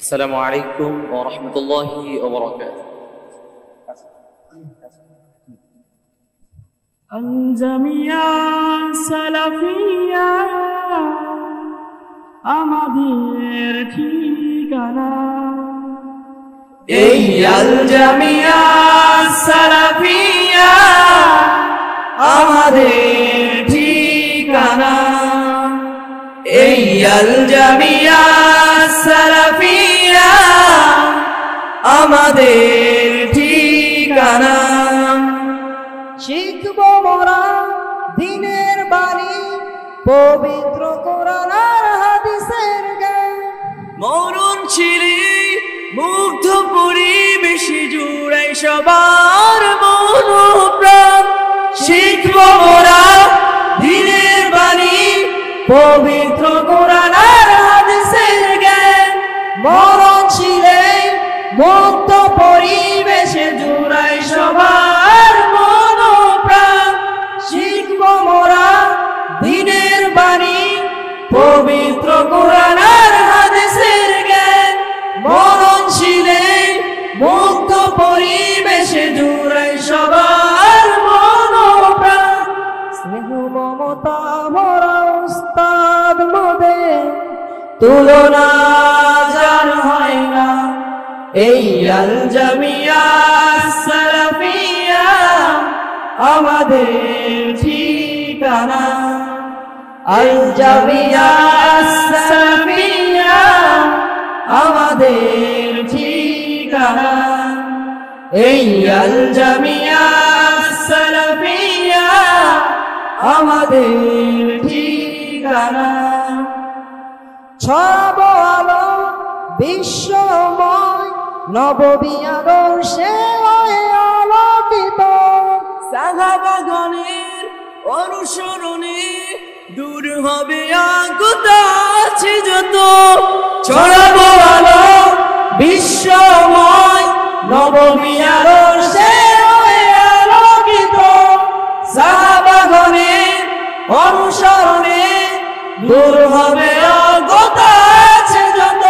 আসসালামু আলাইকুম ওয়া রাহমাতুল্লাহি ওয়া বারাকাতুহু। আল জামিয়া সালাফিয়া আমাদের ঠিকানা, এই আল জামিয়া সালাফিয়া আমাদের ঠিকানা, এই আল জামিয়া সালাফিয়া আমাদের ঠিকানা। শিখব মোরা দিনের বাণী, পবিত্র কোরআন আর হাদিসের জ্ঞান। মরণ ছিলে মুগ্ধ পরিবেশে জুড়াই সবার মন প্রাণ। শিখব মোরা দিনের বাণী, পবিত্র কোরআন আর হাদিসের জ্ঞান। মরণ ছিলে মুগ্ধ পরিবেশে জুড়াই সবার মন প্রাণ। শিখব মোরা দিনের বাণী, পবিত্র কোরআন আর হাদিসের জ্ঞান। মরণ ছিলে মুক্ত পরিবেশে জুড়াই সবার মন প্রাণ। স্নেহ মমতা মোরা উস্তাদ মোদের, তুলনা যার হয় না, এই আল জামিয়া সালাফিয়া আমাদের ঠিকানা। আল জামিয়া সালাফিয়া আমাদের ঠিকানা, এই আল জামিয়া সালাফিয়া আমাদের ঠিকানা। ছড়াবো আলো বিশ্বময়, নববী আদর্শে হয়ে আলোকিত। সাহাবাগণের অনুসরণে দূর হবে আগত আছে যত। ছড়াবো আলো বিশ্বময়, নববী আদর্শে হয়ে আলোকিত। সাহাবাগণের অনুসরণে দূর হবে আগত আছে যত।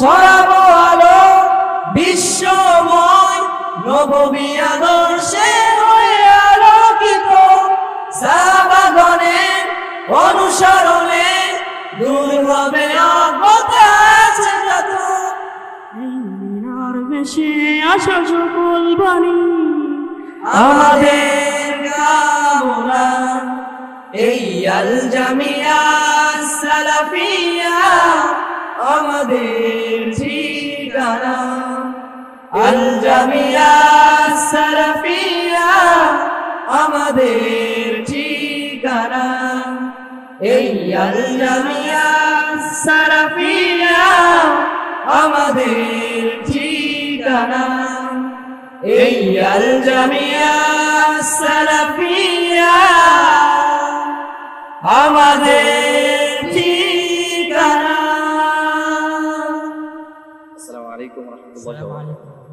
ছড়াবো আলো বিশ্বময়, নববী আদর্শে হয়ে আলোকিত। সাহাবাগণের অনুসরণে দূর হবে আগত আছে যত। মিনার বেশে আসা সকল বাণী আমাদের কামনা, এই আল জামিয়া সালাফিয়া আমাদের ঠিকানা। আল জামিয়া সালাফিয়া আমাদের ঠিকানা, এই আল জামিয়া সালাফিয়া আমাদের ঠিকানা, এই আল জামিয়া সালাফিয়া আমাদের ঠিকানা। আসসালামু আলাইকুম ওয়া রাহমাতুল্লাহি ওয়া বারাকাতুহু।